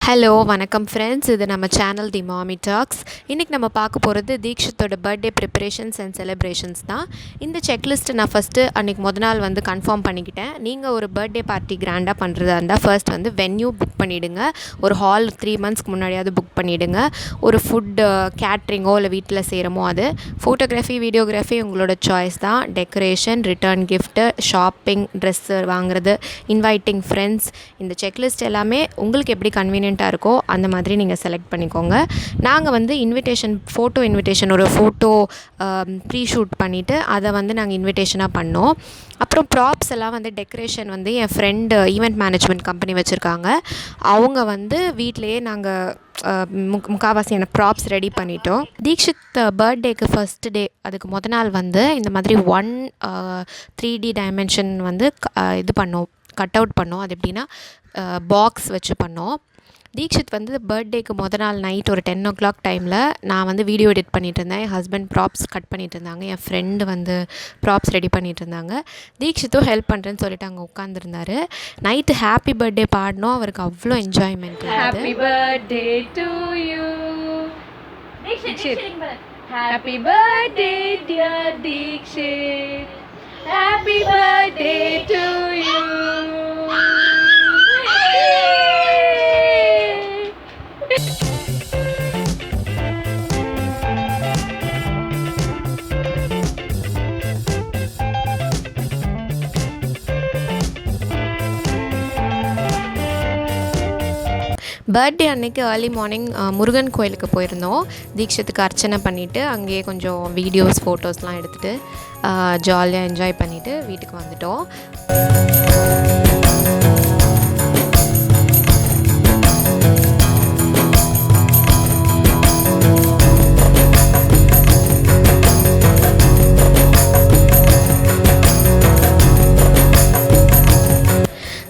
Hello வணக்கம் friends, இது நம்ம சேனல் தி மாமி டாக்ஸ். இன்றைக்கி நம்ம பார்க்க போகிறது தீக்ஷித்தோட பர்த்டே ப்ரிப்பரேஷன்ஸ் அண்ட் செலிப்ரேஷன்ஸ் தான். இந்த செக்லிஸ்ட்டு நான் ஃபஸ்ட்டு அன்றைக்கி நாள் வந்து கன்ஃபார்ம் பண்ணிக்கிட்டேன். நீங்கள் ஒரு பர்த்டே பார்ட்டி கிராண்டாக பண்ணுறதா இருந்தால் ஃபர்ஸ்ட் வந்து வென்யூ புக் பண்ணிவிடுங்க. ஒரு ஹால் 3 monthsக்கு முன்னாடியாவது புக் பண்ணிவிடுங்க. ஒரு ஃபுட்டு கேட்ரிங்கோ இல்லை வீட்டில் செய்கிறமோ அது. ஃபோட்டோகிராஃபி வீடியோகிராஃபி உங்களோட சாய்ஸ் தான். Decoration, return gift, shopping, dress வாங்குறது, இன்வைட்டிங் ஃப்ரெண்ட்ஸ், இந்த செக்லிஸ்ட் எல்லாமே உங்களுக்கு எப்படி கன்வீனியன்ட்டாக இருக்கோ அந்த மாதிரி நீங்கள் செலக்ட் பண்ணிக்கோங்க. நாங்கள் வந்து ஃபோட்டோ இன்விடேஷன் ஒரு ஃபோட்டோ ப்ரீ ஷூட் பண்ணிவிட்டு அதை வந்து நாங்கள் இன்விடேஷனாக பண்ணோம். அப்புறம் ப்ராப்ஸ் எல்லாம் வந்து டெக்கரேஷன் வந்து என் ஃப்ரெண்டு ஈவெண்ட் மேனேஜ்மெண்ட் கம்பெனி வச்சுருக்காங்க. அவங்க வந்து வீட்டிலையே நாங்கள் முக்கால்வாசியான ப்ராப்ஸ் ரெடி பண்ணிட்டோம். தீக்ஷித் பர்த்டேக்கு ஃபஸ்ட்டு டே அதுக்கு நாள் வந்து இந்த மாதிரி 3D டைமென்ஷன் வந்து கட் அவுட் பண்ணோம். அது எப்படின்னா பாக்ஸ் வச்சு பண்ணோம். தீக்ஷித் வந்து பர்த்டேக்கு நாள் நைட் ஒரு 10 o'clock டைமில் நான் வந்து வீடியோ எடிட் பண்ணிகிட்டு இருந்தேன். என் ஹஸ்பண்ட் ப்ராப்ஸ் கட் பண்ணிகிட்டு இருந்தாங்க. என் ஃப்ரெண்டு வந்து ப்ராப்ஸ் ரெடி பண்ணிகிட்டு இருந்தாங்க. தீக்ஷித்தும் ஹெல்ப் பண்ணுறேன்னு சொல்லிட்டு அங்கே உட்காந்துருந்தாரு. நைட்டு ஹாப்பி பர்த்டே பாடினோம். அவருக்கு அவ்வளோ enjoyment. Happy birthday to you Dikshit. Happy birthday dear Dikshit. Happy birthday to you. Birthday அன்னைக்கு ஏர்லி மார்னிங் முருகன் கோயிலுக்கு போயிருந்தோம். தீக்ஷித்துக்கு அர்ச்சனை பண்ணிவிட்டு அங்கேயே கொஞ்சம் வீடியோஸ் ஃபோட்டோஸ்லாம் எடுத்துகிட்டு ஜாலியாக என்ஜாய் பண்ணிவிட்டு வீட்டுக்கு வந்துட்டோம்.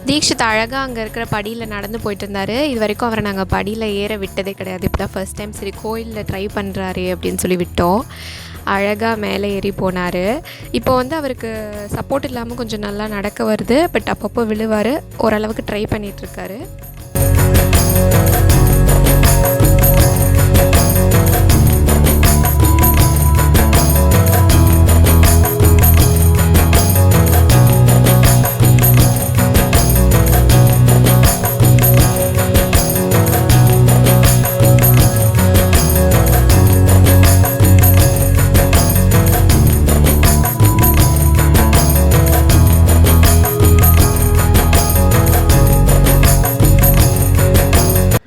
தீக்ஷித் அழகாக அங்கே இருக்கிற படியில் நடந்து போயிட்டு இருந்தார். இது வரைக்கும் அவரை நாங்கள் படியில் ஏற விட்டதே கிடையாது. இப்போ தான் ஃபர்ஸ்ட் டைம் சரி கோயிலில் ட்ரை பண்ணுறாரு அப்படின்னு சொல்லி விட்டோம். அழகாக மேலே ஏறி போனார். இப்போ வந்து அவருக்கு சப்போர்ட் இல்லாமல் கொஞ்சம் நல்லா நடக்க வருது. பட் அப்பப்போ விழுவார். ஓரளவுக்கு ட்ரை பண்ணிகிட்ருக்காரு.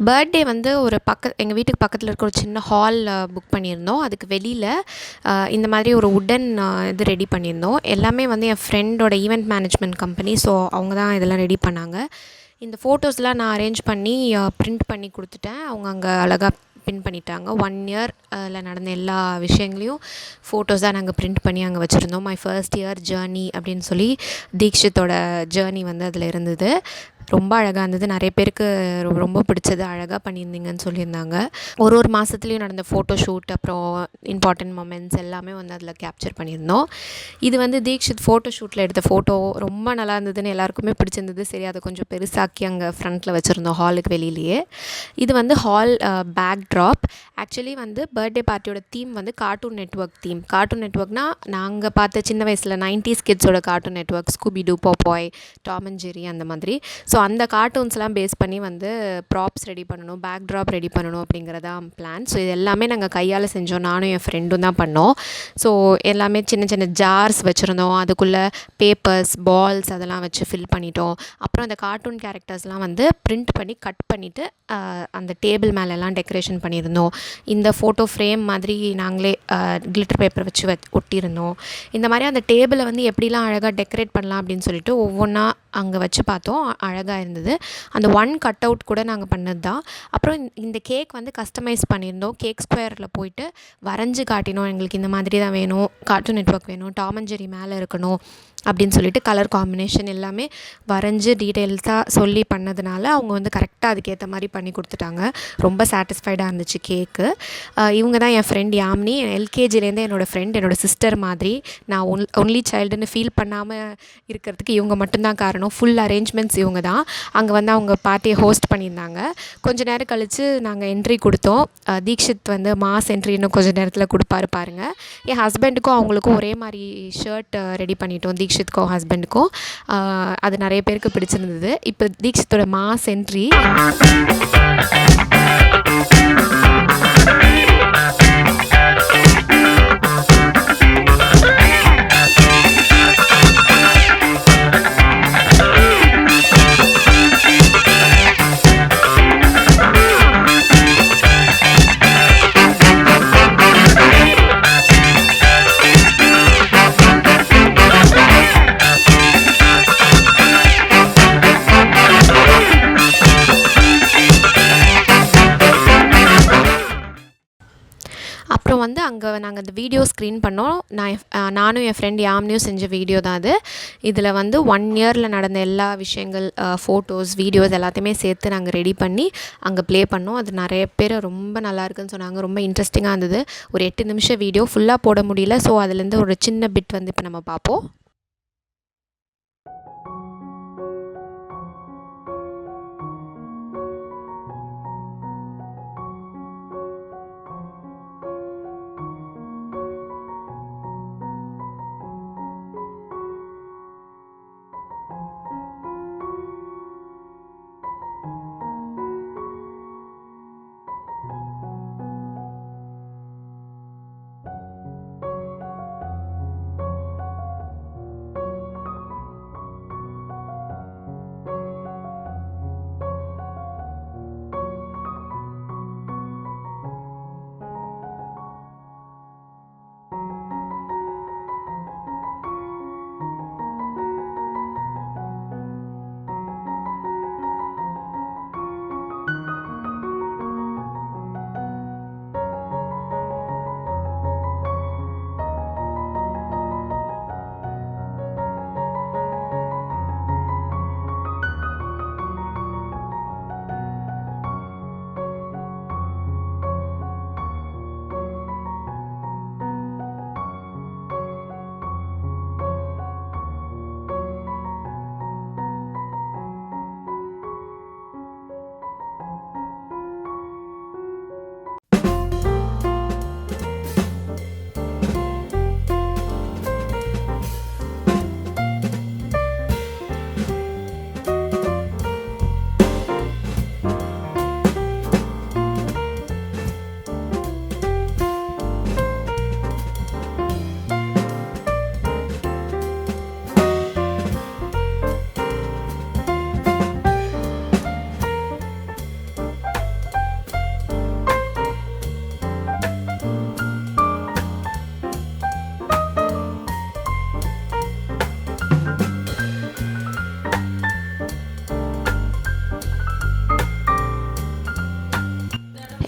பர்த்டே வந்து எங்கள் வீட்டுக்கு பக்கத்தில் இருக்க ஒரு சின்ன ஹால் புக் பண்ணியிருந்தோம். அதுக்கு வெளியில் இந்த மாதிரி ஒரு உடன் இது ரெடி பண்ணியிருந்தோம். எல்லாமே வந்து என் ஃப்ரெண்டோட ஈவெண்ட் மேனேஜ்மெண்ட் கம்பெனி. ஸோ அவங்க தான் இதெல்லாம் ரெடி பண்ணாங்க. இந்த ஃபோட்டோஸ்லாம் நான் அரேஞ்ச் பண்ணி ப்ரிண்ட் பண்ணி கொடுத்துட்டேன். அவங்க அங்கே அழகாக பின் பண்ணிட்டாங்க. 1 yearல நடந்த எல்லா விஷயங்களையும் ஃபோட்டோஸ் தான் நாங்கள் ப்ரிண்ட் பண்ணி அங்கே வச்சுருந்தோம். மை ஃபர்ஸ்ட் இயர் ஜேர்னி அப்படின்னு சொல்லி தீக்ஷித்தோட ஜேர்னி வந்து அதில் இருந்தது. ரொம்ப அழகாக இருந்தது. நிறைய பேருக்கு ரொம்ப பிடிச்சது. அழகாக பண்ணியிருந்தீங்கன்னு சொல்லியிருந்தாங்க. ஒரு மாதத்துலேயும் நடந்த ஃபோட்டோ ஷூட் அப்புறம் இம்பார்ட்டண்ட் மொமெண்ட்ஸ் எல்லாமே வந்து அதில் கேப்சர் பண்ணியிருந்தோம். இது வந்து தீக்ஷித் ஃபோட்டோ ஷூட்டில் எடுத்த ஃபோட்டோ ரொம்ப நல்லா இருந்ததுன்னு எல்லாருக்குமே பிடிச்சிருந்தது. சரி, அதை கொஞ்சம் பெருசாக்கி அங்கே ஃப்ரண்ட்டில் வச்சுருந்தோம் ஹாலுக்கு வெளியிலேயே. இது வந்து ஹால் பேக் ட்ராப். ஆக்சுவலி வந்து பர்த்டே பார்ட்டியோட தீம் வந்து கார்ட்டூன் நெட்வொர்க் தீம். கார்ட்டூன் நெட்வொர்க்னால் நாங்கள் பார்த்த சின்ன வயசில் 90s கிட்ஸோட Cartoon Network, Scooby Doo, Popeye, Tom and Jerry அந்த மாதிரி. ஸோ அந்த கார்ட்டூன்ஸ்லாம் பேஸ் பண்ணி வந்து ப்ராப்ஸ் ரெடி பண்ணணும், பேக் ட்ராப் ரெடி பண்ணணும் அப்படிங்கிறதான் பிளான். ஸோ இது எல்லாமே நாங்கள் கையால் செஞ்சோம். நானும் என் ஃப்ரெண்டும் தான் பண்ணோம். ஸோ எல்லாமே சின்ன சின்ன ஜார்ஸ் வச்சுருந்தோம். அதுக்குள்ளே பேப்பர்ஸ், பால்ஸ் அதெல்லாம் வச்சு ஃபில் பண்ணிட்டோம். அப்புறம் அந்த கார்ட்டூன் கேரக்டர்ஸ்லாம் வந்து பிரிண்ட் பண்ணி கட் பண்ணிவிட்டு அந்த டேபிள் மேலெல்லாம் டெக்கரேஷன் பண்ணியிருந்தோம். இந்த ஃபோட்டோ ஃப்ரேம் மாதிரி நாங்களே கிளிட்டர் பேப்பர் வச்சு ஒட்டியிருந்தோம். இந்த மாதிரி அந்த டேபிளை வந்து எப்படிலாம் அழகாக டெக்கரேட் பண்ணலாம் அப்படின்னு சொல்லிட்டு ஒவ்வொன்றா அங்கே வச்சு பார்த்தோம். அழகாக இருந்தது. அந்த 1 கட் அவுட் கூட நாங்கள் பண்ணது தான். அப்புறம் இந்த கேக் வந்து கஸ்டமைஸ் பண்ணியிருந்தோம். கேக் ஸ்கொயரில் போயிட்டு வரைஞ்சி காட்டினோம். எங்களுக்கு இந்த மாதிரி தான் வேணும், கார்ட்டூன் நெட்வொர்க் வேணும், டாம் அண்ட் ஜெர்ரி மேலே இருக்கணும், அப்படின்னு சொல்லிட்டு கலர் காம்பினேஷன் எல்லாமே வரைஞ்சி டீட்டெயில்ஸாக சொல்லி பண்ணதுனால அவங்க வந்து கரெக்டாக அதுக்கேற்ற மாதிரி பண்ணி கொடுத்துட்டாங்க. ரொம்ப சாட்டிஸ்ஃபைடாக இருந்துச்சு கேக்கு. இவங்க தான் என் ஃப்ரெண்ட் யாமினி. எல்கேஜிலேருந்தே என்னோடய ஃப்ரெண்ட், என்னோடய சிஸ்டர் மாதிரி. நான் ஒன்லி சைல்டுன்னு ஃபீல் பண்ணாமல் இருக்கிறதுக்கு இவங்க மட்டும்தான் காரணம். ஃபுல் அரேஞ்ச்மெண்ட்ஸ் இவங்க தான். அங்கே வந்து அவங்க பார்ட்டியை ஹோஸ்ட் பண்ணியிருந்தாங்க. கொஞ்சம் நேரம் கழித்து நாங்கள் என்ட்ரி கொடுத்தோம். தீக்ஷித் வந்து மாஸ் என்ட்ரி இன்னும் கொஞ்சம் நேரத்தில் கொடுப்பாரு பாருங்கள். என் ஹஸ்பண்டுக்கும் அவங்களுக்கும் ஒரே மாதிரி ஷர்ட் ரெடி பண்ணிட்டோம், தீக்ஷித்துக்கும் ஹஸ்பண்டுக்கும். அது நிறைய பேருக்கு பிடிச்சிருந்தது. இப்போ தீக்ஷித்தோட மாஸ் என்ட்ரி. அப்புறம் வந்து அங்கே நாங்கள் அந்த வீடியோ ஸ்க்ரீன் பண்ணோம். நானும் என் ஃப்ரெண்ட் யாமினியும் செஞ்ச வீடியோ தான் அது. இதில் வந்து 1 இயரில் நடந்த எல்லா விஷயங்கள், ஃபோட்டோஸ், வீடியோஸ் எல்லாத்தையுமே சேர்த்து நாங்கள் ரெடி பண்ணி அங்கே ப்ளே பண்ணோம். அது நிறைய பேர் ரொம்ப நல்லா இருக்குன்னு சொன்னாங்க. ரொம்ப இன்ட்ரெஸ்டிங்காக இருந்தது. ஒரு 8 நிமிஷம் வீடியோ ஃபுல்லாக போட முடியல. ஸோ அதுலேருந்து ஒரு சின்ன பிட் வந்து இப்போ நம்ம பார்ப்போம்.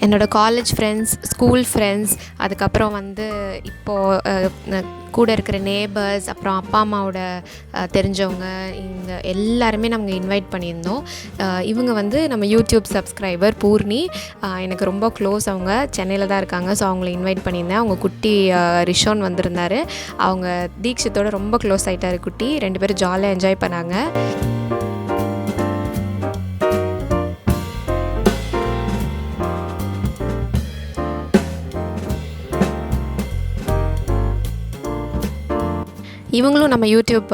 என்னோடய காலேஜ் ஃப்ரெண்ட்ஸ், ஸ்கூல் ஃப்ரெண்ட்ஸ், அதுக்கப்புறம் வந்து இப்போது கூட இருக்கிற நேபர்ஸ், அப்புறம் அப்பா அம்மாவோட தெரிஞ்சவங்க, இங்கே எல்லாருமே நாங்கள் இன்வைட் பண்ணியிருந்தோம். இவங்க வந்து நம்ம யூடியூப் சப்ஸ்கிரைபர் பூர்ணி, எனக்கு ரொம்ப க்ளோஸ். அவங்க சென்னையில் தான் இருக்காங்க. ஸோ அவங்கள இன்வைட் பண்ணியிருந்தேன். அவங்க குட்டி ரிஷோன் வந்திருந்தார். அவங்க தீக்ஷித்தோட ரொம்ப க்ளோஸ் ஆகிட்டார் குட்டி. 2 பேரும் ஜாலியாக என்ஜாய் பண்ணாங்க. இவங்களும் நம்ம யூடியூப்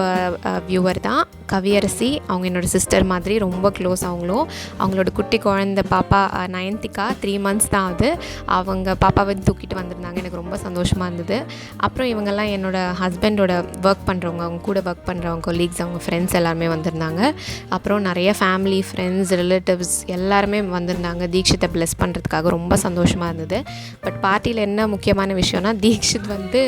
வியூவர் தான், கவியரசி. அவங்க என்னோடய சிஸ்டர் மாதிரி, ரொம்ப க்ளோஸ். அவங்களோட குட்டி குழந்தை பாப்பா நயன்திகா 3 months தான் ஆகுது. அவங்க பாப்பாவை தூக்கிட்டு வந்திருந்தாங்க. எனக்கு ரொம்ப சந்தோஷமாக இருந்தது. அப்புறம் இவங்கெல்லாம் என்னோடய ஹஸ்பண்டோட ஒர்க் பண்ணுறவங்க, அவங்க கூட ஒர்க் பண்ணுறவங்க கொலீக்ஸ், அவங்க ஃப்ரெண்ட்ஸ் எல்லாருமே வந்திருந்தாங்க. அப்புறம் நிறைய ஃபேமிலி, ஃப்ரெண்ட்ஸ், ரிலேட்டிவ்ஸ் எல்லாருமே வந்திருந்தாங்க தீக்ஷித்தை ப்ளெஸ் பண்ணுறதுக்காக. ரொம்ப சந்தோஷமாக இருந்தது. பட் பார்ட்டியில் என்ன முக்கியமான விஷயம்னா, தீக்ஷித் வந்து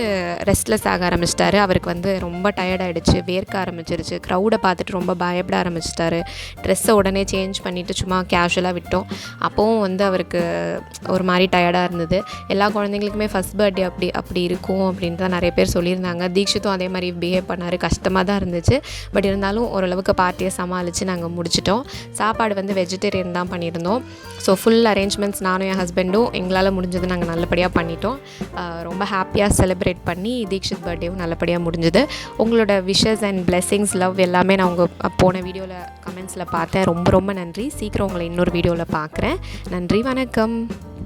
ரெஸ்ட்லெஸ் ஆக ஆரம்பிச்சிட்டாரு. அவருக்கு வந்து ரொம்ப டயர்டாயிடுச்சு, வேர்க்க ஆரம்பிச்சிருச்சு. க்ரௌடை பார்த்துட்டு ரொம்ப பயப்பட ஆரம்பிச்சிட்டாரு. ட்ரெஸ்ஸை உடனே சேஞ்ச் பண்ணிவிட்டு சும்மா கேஷுவலாக விட்டோம். அப்போவும் வந்து அவருக்கு ஒரு மாதிரி டயர்டாக இருந்தது. எல்லா குழந்தைங்களுக்குமே ஃபஸ்ட் பர்த்டே அப்படி இருக்கும் அப்படின்ட்டு தான் நிறைய பேர் சொல்லியிருந்தாங்க. தீக்ஷித்தும் அதே மாதிரி பிஹேவ் பண்ணார். கஷ்டமாக தான் இருந்துச்சு. பட் இருந்தாலும் ஓரளவுக்கு பார்ட்டியை சமாளித்து நாங்கள் முடிச்சிட்டோம். சாப்பாடு வந்து வெஜிடேரியன் தான் பண்ணியிருந்தோம். ஸோ ஃபுல் அரேஞ்ச்மெண்ட்ஸ் நானும் என் ஹஸ்பண்டும் எங்களால் முடிஞ்சது நாங்கள் நல்லபடியாக பண்ணிட்டோம். ரொம்ப ஹாப்பியாக செலிப்ரேட் பண்ணி தீக்ஷித் பர்த்டேவும் நல்லபடியாக முடிஞ்சுது. உங்களோட விஷஸ் அண்ட் பிளெஸ்ஸிங்ஸ், லவ் எல்லாமே நான் உங்கள் போன வீடியோவில் கமெண்ட்ஸில் பார்த்தேன். ரொம்ப ரொம்ப நன்றி. சீக்கிரம் உங்களை இன்னொரு வீடியோவில் பார்க்குறேன். நன்றி, வணக்கம்.